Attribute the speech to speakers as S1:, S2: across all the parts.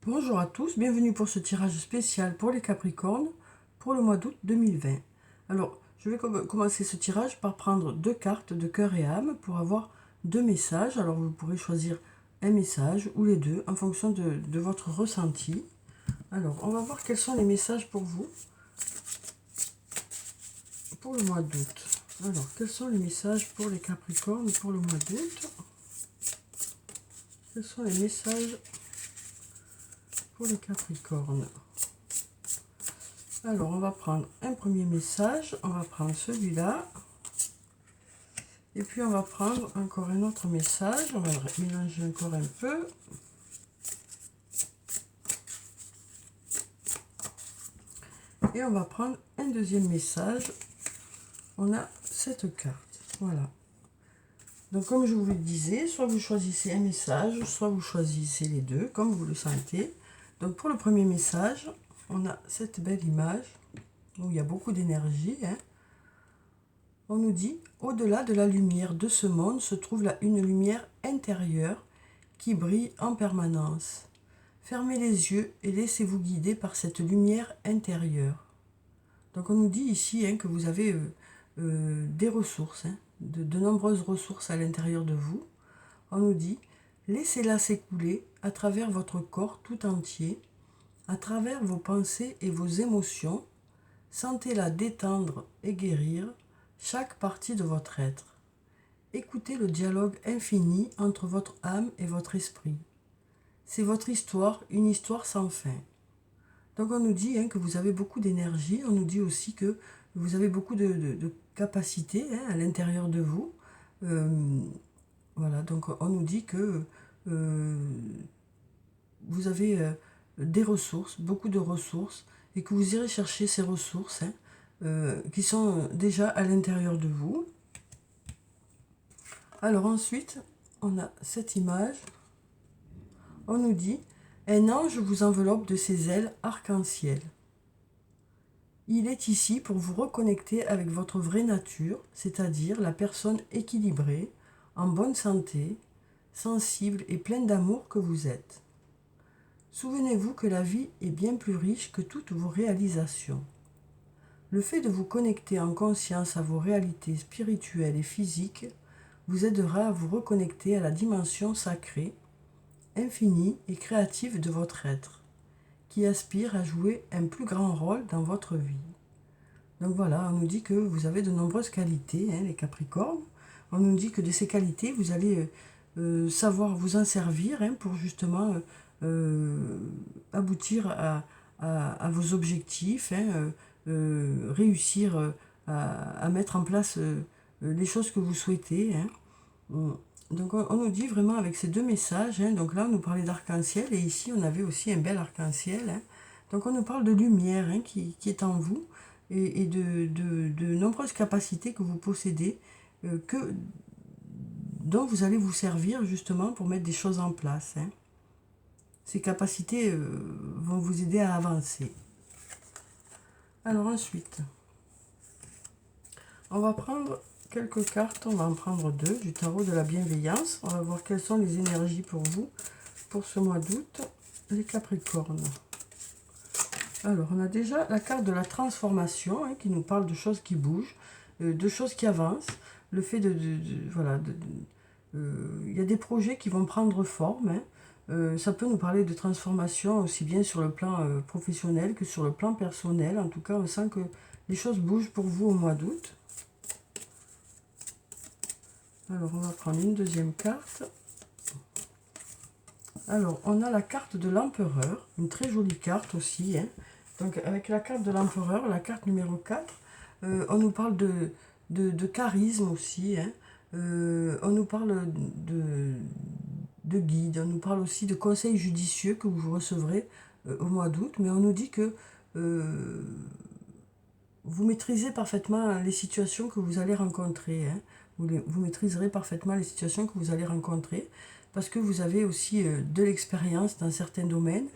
S1: Bonjour à tous, bienvenue pour ce tirage spécial pour les Capricornes pour le mois d'août 2020. Alors, je vais commencer ce tirage par prendre deux cartes de cœur et âme pour avoir deux messages. Alors, vous pourrez choisir un message ou les deux en fonction de votre ressenti. Alors, on va voir quels sont les messages pour vous pour le mois d'août. Alors, quels sont les messages pour les Capricornes pour le mois d'août? Quels sont les messages pour les Capricornes? Alors, on va prendre un premier message, on va prendre celui-là. Et puis, on va prendre encore un autre message, on va mélanger encore un peu. Et on va prendre un deuxième message. On a cette carte, voilà. Donc, comme je vous le disais, soit vous choisissez un message, soit vous choisissez les deux, comme vous le sentez. Donc, pour le premier message, on a cette belle image, où il y a beaucoup d'énergie, hein. On nous dit, au-delà de la lumière de ce monde se trouve là une lumière intérieure qui brille en permanence. Fermez les yeux et laissez-vous guider par cette lumière intérieure. Donc on nous dit ici que vous avez des ressources, de nombreuses ressources à l'intérieur de vous. On nous dit, laissez-la s'écouler à travers votre corps tout entier, à travers vos pensées et vos émotions. Sentez-la détendre et guérir chaque partie de votre être. Écoutez le dialogue infini entre votre âme et votre esprit. C'est votre histoire, une histoire sans fin. Donc on nous dit que vous avez beaucoup d'énergie, on nous dit aussi que vous avez beaucoup de capacités à l'intérieur de vous. Voilà, donc on nous dit que vous avez des ressources, beaucoup de ressources, et que vous irez chercher ces ressources qui sont déjà à l'intérieur de vous. Alors ensuite, on a cette image. On nous dit, un ange vous enveloppe de ses ailes arc-en-ciel. Il est ici pour vous reconnecter avec votre vraie nature, c'est-à-dire la personne équilibrée, en bonne santé, sensible et pleine d'amour que vous êtes. Souvenez-vous que la vie est bien plus riche que toutes vos réalisations. Le fait de vous connecter en conscience à vos réalités spirituelles et physiques vous aidera à vous reconnecter à la dimension sacrée, infinie et créative de votre être, qui aspire à jouer un plus grand rôle dans votre vie. Donc voilà, on nous dit que vous avez de nombreuses qualités, les Capricornes. On nous dit que de ces qualités, vous allez savoir vous en servir pour justement aboutir à vos objectifs, réussir à mettre en place les choses que vous souhaitez. Donc on nous dit vraiment avec ces deux messages, donc là on nous parlait d'arc-en-ciel et ici on avait aussi un bel arc-en-ciel. Donc on nous parle de lumière qui est en vous et de nombreuses capacités que vous possédez, dont vous allez vous servir justement pour mettre des choses en place. Ces capacités vont vous aider à avancer. Alors ensuite, on va prendre quelques cartes, on va en prendre deux, du tarot de la bienveillance. On va voir quelles sont les énergies pour vous, pour ce mois d'août, les Capricornes. Alors, on a déjà la carte de la transformation, qui nous parle de choses qui bougent, de choses qui avancent. Le fait voilà, il y a des projets qui vont prendre forme. Ça peut nous parler de transformation aussi bien sur le plan professionnel que sur le plan personnel. En tout cas, on sent que les choses bougent pour vous au mois d'août. Alors, on va prendre une deuxième carte. Alors, on a la carte de l'empereur, une très jolie carte aussi. Donc, avec la carte de l'empereur, la carte numéro 4, on nous parle de charisme aussi. On nous parle de guide, on nous parle aussi de conseils judicieux que vous recevrez au mois d'août. Mais on nous dit que vous maîtrisez parfaitement les situations que vous allez rencontrer. Vous maîtriserez parfaitement les situations que vous allez rencontrer parce que vous avez aussi de l'expérience dans certains domaines.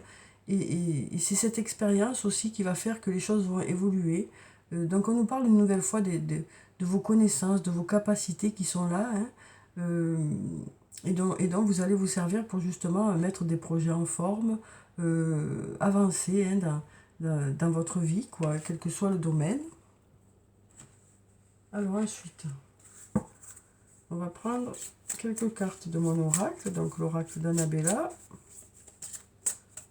S1: Et c'est cette expérience aussi qui va faire que les choses vont évoluer. Donc on nous parle une nouvelle fois de vos connaissances, de vos capacités qui sont là. donc vous allez vous servir pour justement mettre des projets en forme, avancer hein, dans votre vie, quoi, quel que soit le domaine. Alors ensuite, on va prendre quelques cartes de mon oracle, donc l'oracle d'Annabella.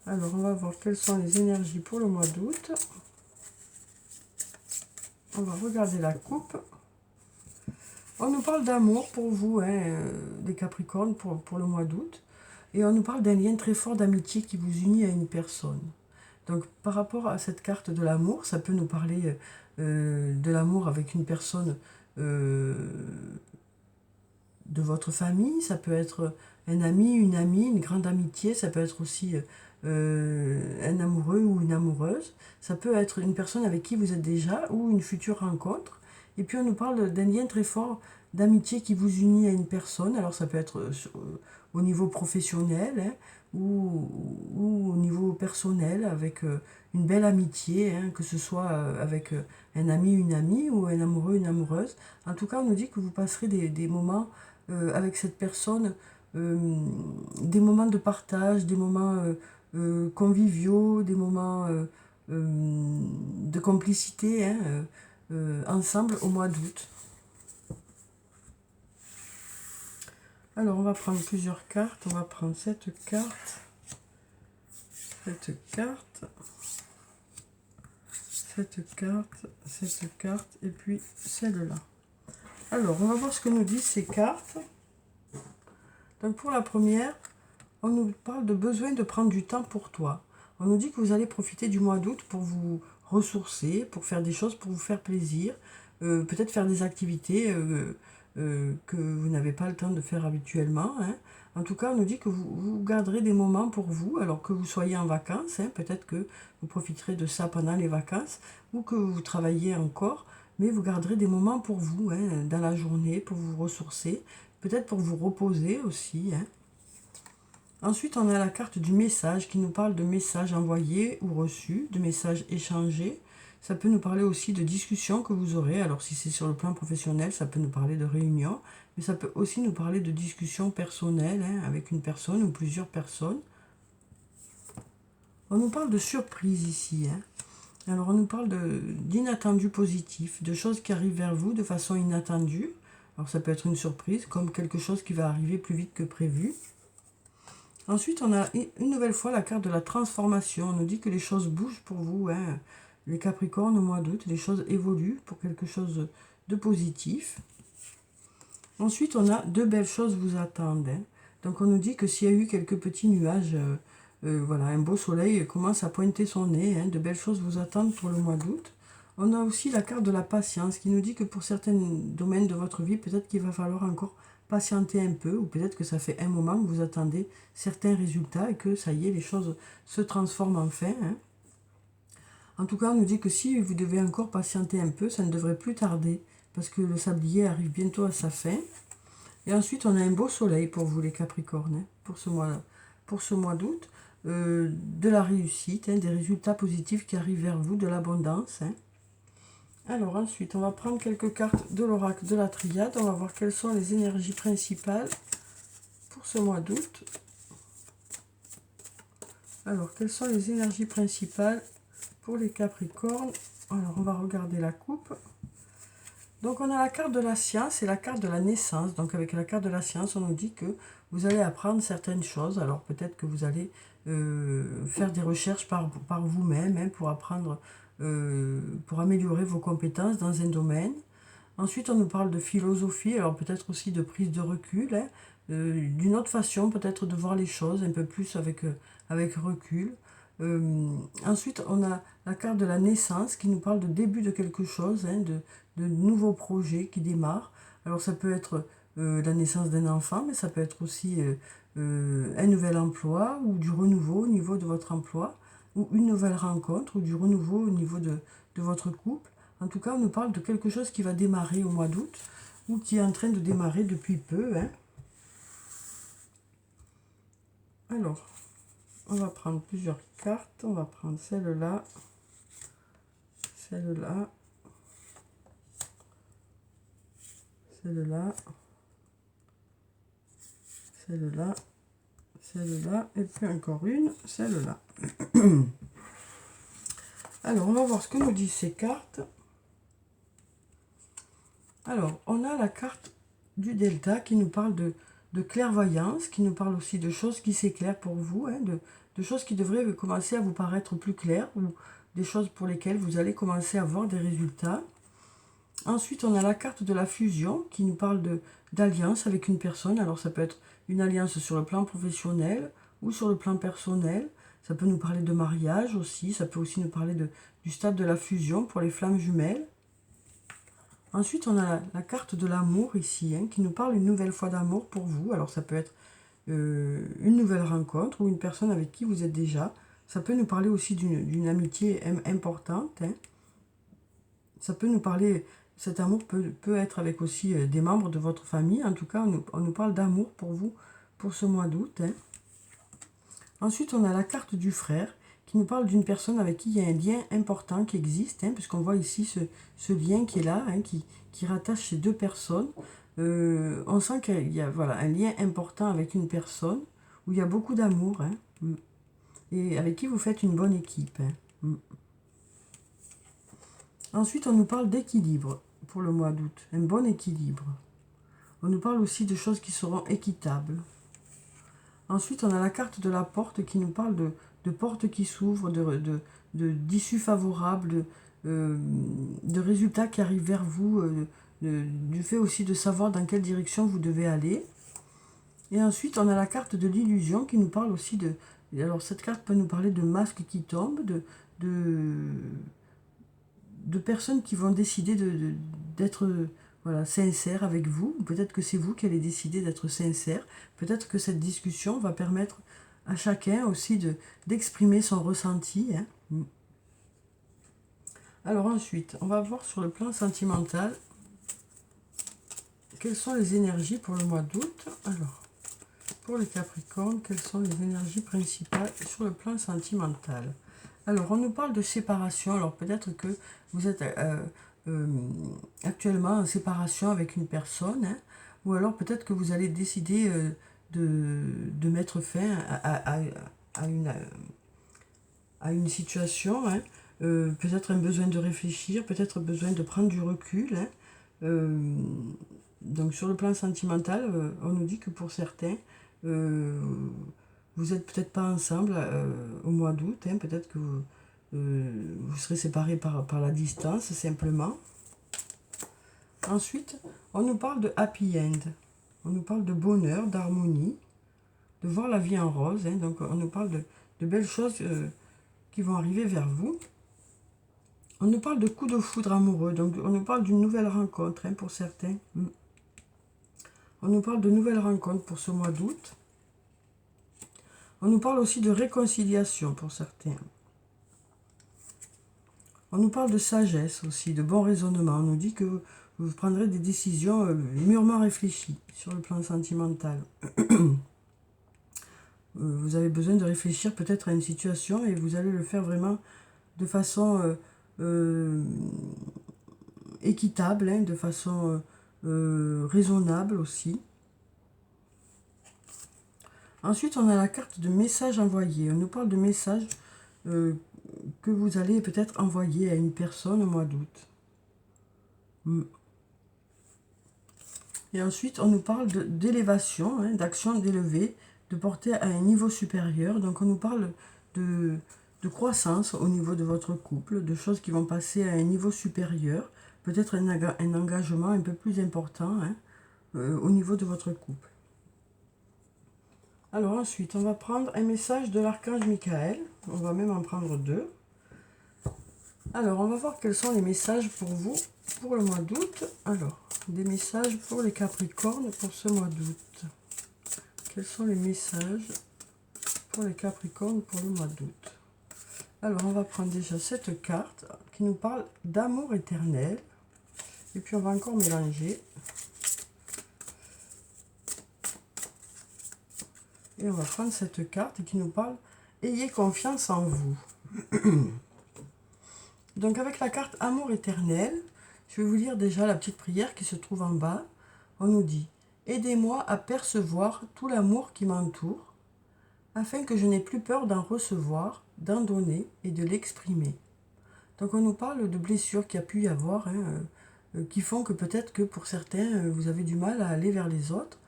S1: Alors on va voir quelles sont les énergies pour le mois d'août. On va regarder la coupe. On nous parle d'amour pour vous, hein, les Capricornes, pour le mois d'août. Et on nous parle d'un lien très fort d'amitié qui vous unit à une personne. Donc par rapport à cette carte de l'amour, ça peut nous parler de l'amour avec une personne de votre famille, ça peut être un ami, une amie, une grande amitié, ça peut être aussi un amoureux ou une amoureuse, ça peut être une personne avec qui vous êtes déjà ou une future rencontre. Et puis on nous parle d'un lien très fort d'amitié qui vous unit à une personne, alors ça peut être au niveau professionnel hein, ou au niveau personnel avec une belle amitié, hein, que ce soit avec un ami, une amie ou un amoureux, une amoureuse. En tout cas, on nous dit que vous passerez des moments avec cette personne, des moments de partage, des moments conviviaux, des moments de complicité hein, ensemble au mois d'août. Alors on va prendre plusieurs cartes, on va prendre cette carte, cette carte, cette carte, cette carte et puis celle-là. Alors on va voir ce que nous disent ces cartes. Donc pour la première, on nous parle de besoin de prendre du temps pour toi. On nous dit que vous allez profiter du mois d'août pour vous ressourcer, pour faire des choses, pour vous faire plaisir, peut-être faire des activités que vous n'avez pas le temps de faire habituellement. Hein. En tout cas, on nous dit que vous garderez des moments pour vous, alors que vous soyez en vacances. Hein. Peut-être que vous profiterez de ça pendant les vacances, ou que vous travaillez encore, mais vous garderez des moments pour vous, hein, dans la journée, pour vous ressourcer, peut-être pour vous reposer aussi. Hein. Ensuite, on a la carte du message qui nous parle de messages envoyés ou reçus, de messages échangés. Ça peut nous parler aussi de discussions que vous aurez. Alors si c'est sur le plan professionnel, ça peut nous parler de réunions, mais ça peut aussi nous parler de discussions personnelles hein, avec une personne ou plusieurs personnes. On nous parle de surprise ici. Hein. Alors on nous parle d'inattendus positifs, de choses qui arrivent vers vous de façon inattendue. Alors ça peut être une surprise, comme quelque chose qui va arriver plus vite que prévu. Ensuite, on a une nouvelle fois la carte de la transformation. On nous dit que les choses bougent pour vous, hein. Les Capricornes au mois d'août, les choses évoluent pour quelque chose de positif. Ensuite, on a deux belles choses vous attendent. Hein. Donc, on nous dit que s'il y a eu quelques petits nuages, voilà, un beau soleil commence à pointer son nez. Hein, de belles choses vous attendent pour le mois d'août. On a aussi la carte de la patience qui nous dit que pour certains domaines de votre vie, peut-être qu'il va falloir encore patienter un peu, ou peut-être que ça fait un moment que vous attendez certains résultats et que ça y est, les choses se transforment enfin. Hein. En tout cas, on nous dit que si vous devez encore patienter un peu, ça ne devrait plus tarder, parce que le sablier arrive bientôt à sa fin. Et ensuite, on a un beau soleil pour vous, les Capricornes, hein, pour ce mois d'août. De la réussite, hein, des résultats positifs qui arrivent vers vous, de l'abondance. Hein. Alors ensuite, on va prendre quelques cartes de l'oracle de la Triade. On va voir quelles sont les énergies principales pour ce mois d'août. Alors, quelles sont les énergies principales pour les Capricornes? Alors, on va regarder la coupe. Donc, on a la carte de la science et la carte de la naissance. Donc, avec la carte de la science, on nous dit que vous allez apprendre certaines choses. Alors, peut-être que vous allez faire des recherches par vous-même hein, pour apprendre, pour améliorer vos compétences dans un domaine. Ensuite, on nous parle de philosophie, alors peut-être aussi de prise de recul, hein, d'une autre façon peut-être de voir les choses, un peu plus avec recul. Ensuite, on a la carte de la naissance qui nous parle de début de quelque chose, hein, de nouveaux projets qui démarrent. Alors ça peut être la naissance d'un enfant, mais ça peut être aussi un nouvel emploi ou du renouveau au niveau de votre emploi, ou une nouvelle rencontre ou du renouveau au niveau de votre couple. En tout cas, on nous parle de quelque chose qui va démarrer au mois d'août ou qui est en train de démarrer depuis peu. Hein. Alors, on va prendre plusieurs cartes. On va prendre celle-là, celle-là, celle-là, celle-là, celle-là, et puis encore une, celle-là. Alors, on va voir ce que nous disent ces cartes. Alors, on a la carte du Delta qui nous parle de clairvoyance, qui nous parle aussi de choses qui s'éclairent pour vous, hein, de choses qui devraient commencer à vous paraître plus claires, ou des choses pour lesquelles vous allez commencer à voir des résultats. Ensuite, on a la carte de la fusion qui nous parle d'alliance avec une personne. Alors, ça peut être une alliance sur le plan professionnel ou sur le plan personnel. Ça peut nous parler de mariage aussi. Ça peut aussi nous parler du stade de la fusion pour les flammes jumelles. Ensuite, on a la carte de l'amour ici, hein, qui nous parle une nouvelle fois d'amour pour vous. Alors, ça peut être une nouvelle rencontre ou une personne avec qui vous êtes déjà. Ça peut nous parler aussi d'une amitié importante. Hein. Ça peut nous parler, cet amour peut être avec aussi des membres de votre famille. En tout cas, on nous parle d'amour pour vous pour ce mois d'août. Hein. Ensuite, on a la carte du frère qui nous parle d'une personne avec qui il y a un lien important qui existe, hein, puisqu'on voit ici ce lien qui est là, hein, qui rattache ces deux personnes. On sent qu'il y a voilà, un lien important avec une personne où il y a beaucoup d'amour, hein, et avec qui vous faites une bonne équipe. Hein. Ensuite, on nous parle d'équilibre pour le mois d'août, un bon équilibre. On nous parle aussi de choses qui seront équitables. Ensuite, on a la carte de la porte qui nous parle de portes qui s'ouvrent, d'issues favorables, de résultats qui arrivent vers vous, du fait aussi de savoir dans quelle direction vous devez aller. Et ensuite, on a la carte de l'illusion qui nous parle aussi de... Alors, cette carte peut nous parler de masques qui tombent, de personnes qui vont décider d'être voilà, sincères avec vous. Peut-être que c'est vous qui allez décider d'être sincère. Peut-être que cette discussion va permettre à chacun aussi d'exprimer son ressenti. Hein. Alors ensuite, on va voir sur le plan sentimental quelles sont les énergies pour le mois d'août. Alors, pour les Capricornes, quelles sont les énergies principales sur le plan sentimental? Alors, on nous parle de séparation. Alors, peut-être que vous êtes actuellement en séparation avec une personne, hein, ou alors peut-être que vous allez décider de mettre fin à une situation, hein, peut-être un besoin de réfléchir, peut-être besoin de prendre du recul. Hein, donc, sur le plan sentimental, on nous dit que pour certains, vous n'êtes peut-être pas ensemble au mois d'août, hein, peut-être que vous serez séparés par la distance, simplement. Ensuite, on nous parle de happy end. On nous parle de bonheur, d'harmonie, de voir la vie en rose. Hein, donc, on nous parle de belles choses qui vont arriver vers vous. On nous parle de coups de foudre amoureux. Donc, on nous parle d'une nouvelle rencontre, hein, pour certains. On nous parle de nouvelles rencontres pour ce mois d'août. On nous parle aussi de réconciliation pour certains. On nous parle de sagesse aussi, de bon raisonnement. On nous dit que vous prendrez des décisions mûrement réfléchies sur le plan sentimental. Vous avez besoin de réfléchir peut-être à une situation et vous allez le faire vraiment de façon équitable, hein, de façon raisonnable aussi. Ensuite, on a la carte de messages envoyés. On nous parle de messages que vous allez peut-être envoyer à une personne au mois d'août. Et ensuite, on nous parle d'élévation, hein, d'action d'élever, de porter à un niveau supérieur. Donc, on nous parle de croissance au niveau de votre couple, de choses qui vont passer à un niveau supérieur, peut-être un engagement un peu plus important, hein, au niveau de votre couple. Alors ensuite, on va prendre un message de l'archange Michael. On va même en prendre deux. Alors, on va voir quels sont les messages pour vous pour le mois d'août. Alors, des messages pour les Capricornes pour ce mois d'août. Quels sont les messages pour les Capricornes pour le mois d'août? Alors, on va prendre déjà cette carte qui nous parle d'amour éternel. Et puis, on va encore mélanger. Et on va prendre cette carte qui nous parle « Ayez confiance en vous ». Donc avec la carte Amour éternel, je vais vous lire déjà la petite prière qui se trouve en bas. On nous dit Aidez-moi à percevoir tout l'amour qui m'entoure, afin que je n'ai plus peur d'en recevoir, d'en donner et de l'exprimer. Donc on nous parle de blessures qu'il y a pu y avoir, qui font que peut-être que pour certains, vous avez du mal à aller vers les autres.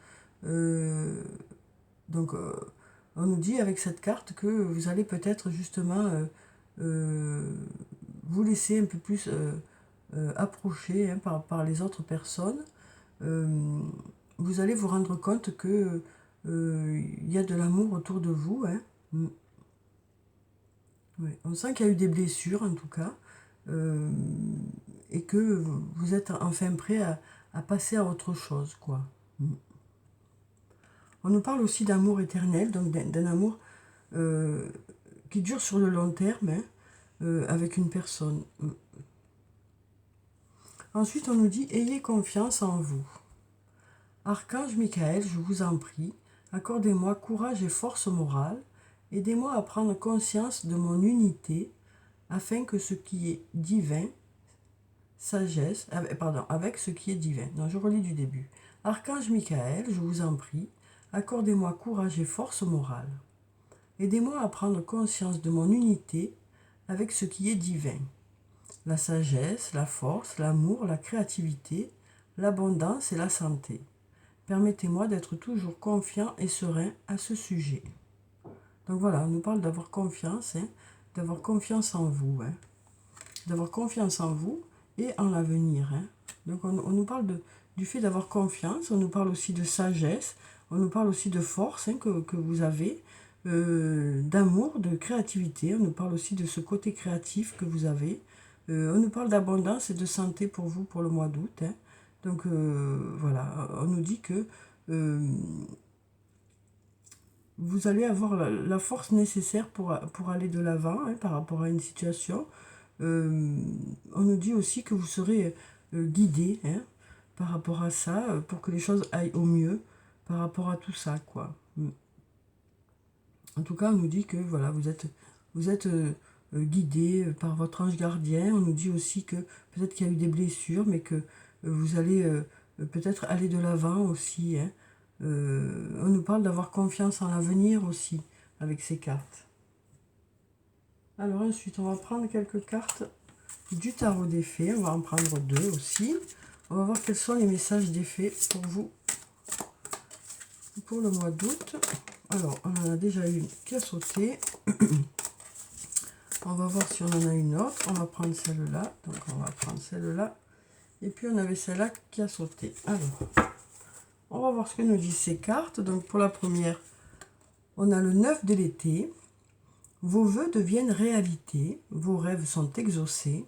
S1: Euh, donc on nous dit avec cette carte que vous allez peut-être justement euh, vous laisser un peu plus approcher par les autres personnes. Euh, vous allez vous rendre compte que il y a de l'amour autour de vous. Hein. Mm. Ouais. On sent qu'il y a eu des blessures en tout cas. euh, et que vous êtes enfin prêt à passer à autre chose, quoi. Mm. On nous parle aussi d'amour éternel, donc d'un amour euh, qui dure sur le long terme, hein, avec une personne. Mm. Ensuite, on nous dit ayez confiance en vous. Archange Michael, je vous en prie, accordez-moi courage et force morale, aidez-moi à prendre conscience de mon unité, afin que ce qui est divin, sagesse, avec ce qui est divin. Non, je relis du début. Archange Michael, je vous en prie, accordez-moi courage et force morale. Aidez-moi à prendre conscience de mon unité avec ce qui est divin. La sagesse, la force, l'amour, la créativité, l'abondance et la santé. Permettez-moi d'être toujours confiant et serein à ce sujet. Donc voilà, on nous parle d'avoir confiance, hein, d'avoir confiance en vous, hein, d'avoir confiance en vous et en l'avenir. Hein. Donc on nous parle du fait d'avoir confiance, on nous parle aussi de sagesse, on nous parle aussi de force, hein, que vous avez, d'amour, de créativité, on nous parle aussi de ce côté créatif que vous avez. On nous parle d'abondance et de santé pour vous pour le mois d'août. Hein. Donc voilà, on nous dit que vous allez avoir la force nécessaire pour aller de l'avant, hein, par rapport à une situation. On nous dit aussi que vous serez guidé, hein, par rapport à ça, pour que les choses aillent au mieux par rapport à tout ça, quoi. En tout cas, on nous dit que voilà, vous êtes guidé par votre ange gardien. On nous dit aussi que peut-être qu'il y a eu des blessures, mais que vous allez peut-être aller de l'avant aussi. Hein. On nous parle d'avoir confiance en l'avenir aussi avec ces cartes. Alors ensuite, on va prendre quelques cartes du tarot des fées. On va en prendre deux aussi. On va voir quels sont les messages des fées pour vous pour le mois d'août. Alors, on en a déjà une qui a sauté. On va voir si on en a une autre. On va prendre celle-là. Donc, on va prendre celle-là. Et puis, on avait celle-là qui a sauté. Alors, on va voir ce que nous disent ces cartes. Donc, pour la première, on a le 9 de l'été. Vos vœux deviennent réalité. Vos rêves sont exaucés.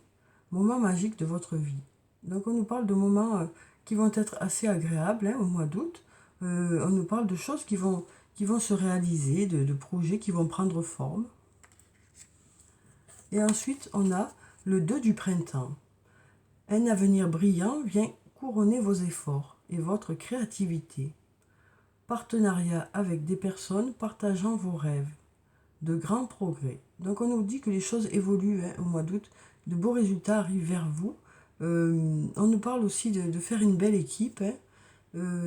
S1: Moment magique de votre vie. Donc, on nous parle de moments qui vont être assez agréables, hein, au mois d'août. On nous parle de choses qui vont se réaliser, de projets qui vont prendre forme. Et ensuite, on a le 2 du printemps. Un avenir brillant vient couronner vos efforts et votre créativité. Partenariat avec des personnes partageant vos rêves. De grands progrès. Donc on nous dit que les choses évoluent, hein, au mois d'août. De beaux résultats arrivent vers vous. On nous parle aussi de faire une belle équipe. Hein.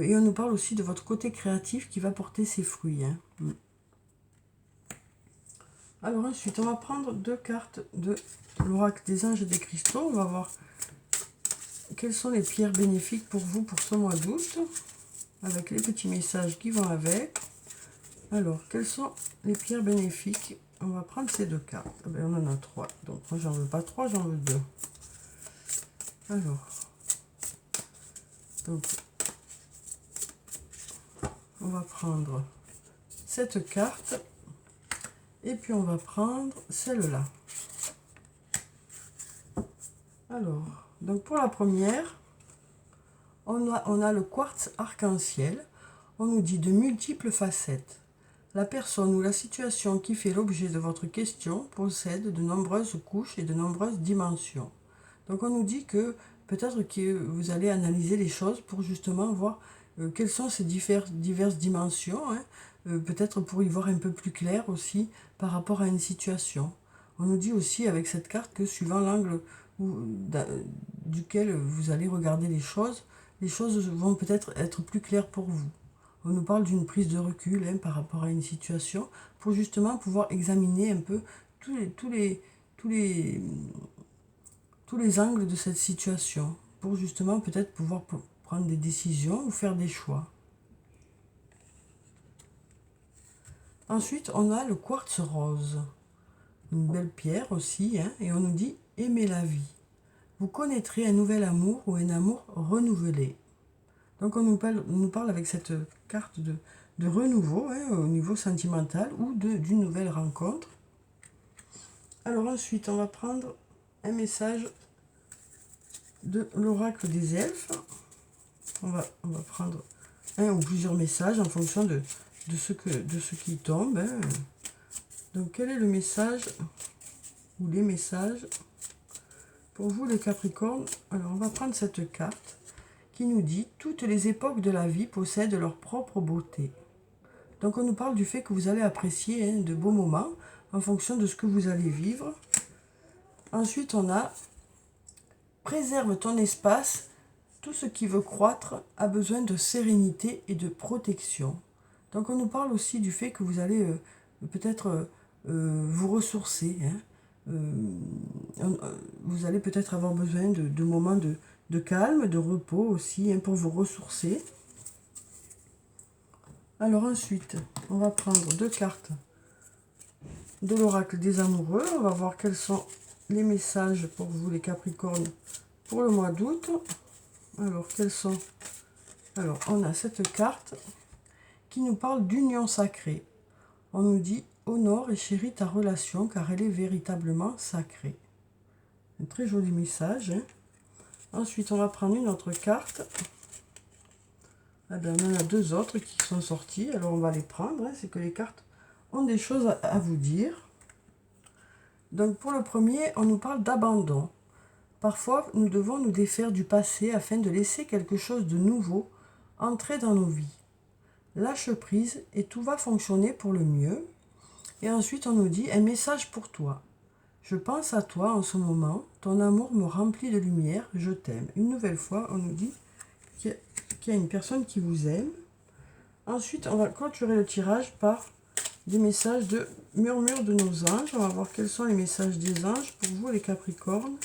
S1: Et on nous parle aussi de votre côté créatif qui va porter ses fruits. Hein. Alors ensuite, on va prendre deux cartes de l'oracle des anges et des cristaux. On va voir quelles sont les pierres bénéfiques pour vous pour ce mois d'août, avec les petits messages qui vont avec. Alors, quelles sont les pierres bénéfiques? On va prendre ces deux cartes. Ah ben, on en a trois. Donc, moi, j'en veux pas trois, j'en veux deux. Alors, donc, on va prendre cette carte. Et puis, on va prendre celle-là. Alors, donc pour la première, on a le quartz arc-en-ciel. On nous dit de multiples facettes. La personne ou la situation qui fait l'objet de votre question possède de nombreuses couches et de nombreuses dimensions. Donc on nous dit que peut-être que vous allez analyser les choses pour justement voir quelles sont ces diverses dimensions, hein, peut-être pour y voir un peu plus clair aussi par rapport à une situation. On nous dit aussi avec cette carte que suivant l'angle duquel vous allez regarder les choses les choses vont peut-être être plus claires pour vous. On nous parle d'une prise de recul par rapport à une situation pour justement pouvoir examiner un peu tous les angles de cette situation pour justement peut-être pouvoir prendre des décisions ou faire des choix. Ensuite, on a le quartz rose, une belle pierre aussi, et on nous dit « Aimez la vie ». Vous connaîtrez un nouvel amour ou un amour renouvelé. Donc on nous parle avec cette carte de renouveau au niveau sentimental ou d'une nouvelle rencontre. Alors ensuite, on va prendre un message de l'oracle des elfes. On va prendre un ou plusieurs messages en fonction de ce qui tombe. Donc quel est le message ou les messages pour vous les Capricornes? Alors on va prendre cette carte qui nous dit « Toutes les époques de la vie possèdent leur propre beauté ». Donc on nous parle du fait que vous allez apprécier de beaux moments en fonction de ce que vous allez vivre. Ensuite on a « Préserve ton espace, tout ce qui veut croître a besoin de sérénité et de protection ». Donc on nous parle aussi du fait que vous allez peut-être vous ressourcer. Vous allez peut-être avoir besoin de moments de calme, de repos aussi, pour vous ressourcer. Alors ensuite, on va prendre 2 cartes de l'oracle des amoureux. On va voir quels sont les messages pour vous les Capricornes pour le mois d'août. Alors, quels sont... Alors, on a cette carte qui nous parle d'union sacrée. On nous dit « Honore et chéris ta relation car elle est véritablement sacrée ». Un très joli message. Ensuite, on va prendre une autre carte. Ah ben, on en a 2 autres qui sont sorties. Alors, on va les prendre. C'est que les cartes ont des choses à vous dire. Donc, pour le premier, on nous parle d'abandon. Parfois, nous devons nous défaire du passé afin de laisser quelque chose de nouveau entrer dans nos vies. Lâche prise et tout va fonctionner pour le mieux. Et ensuite, on nous dit un message pour toi. Je pense à toi en ce moment, ton amour me remplit de lumière, je t'aime. Une nouvelle fois, on nous dit qu'il y a une personne qui vous aime. Ensuite, on va clôturer le tirage par des messages de murmure de nos anges. On va voir quels sont les messages des anges pour vous les Capricornes.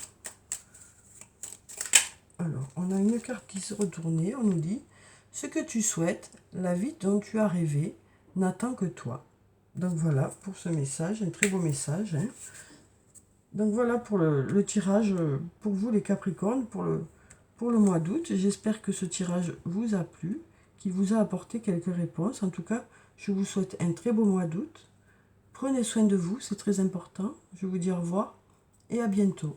S1: Alors, on a une carte qui s'est retournée, on nous dit « Ce que tu souhaites, la vie dont tu as rêvé, n'attend que toi ». Donc voilà pour ce message, un très beau message. Donc voilà pour le tirage pour vous les Capricornes pour le mois d'août. J'espère que ce tirage vous a plu, qu'il vous a apporté quelques réponses. En tout cas, je vous souhaite un très beau mois d'août. Prenez soin de vous, c'est très important. Je vous dis au revoir et à bientôt.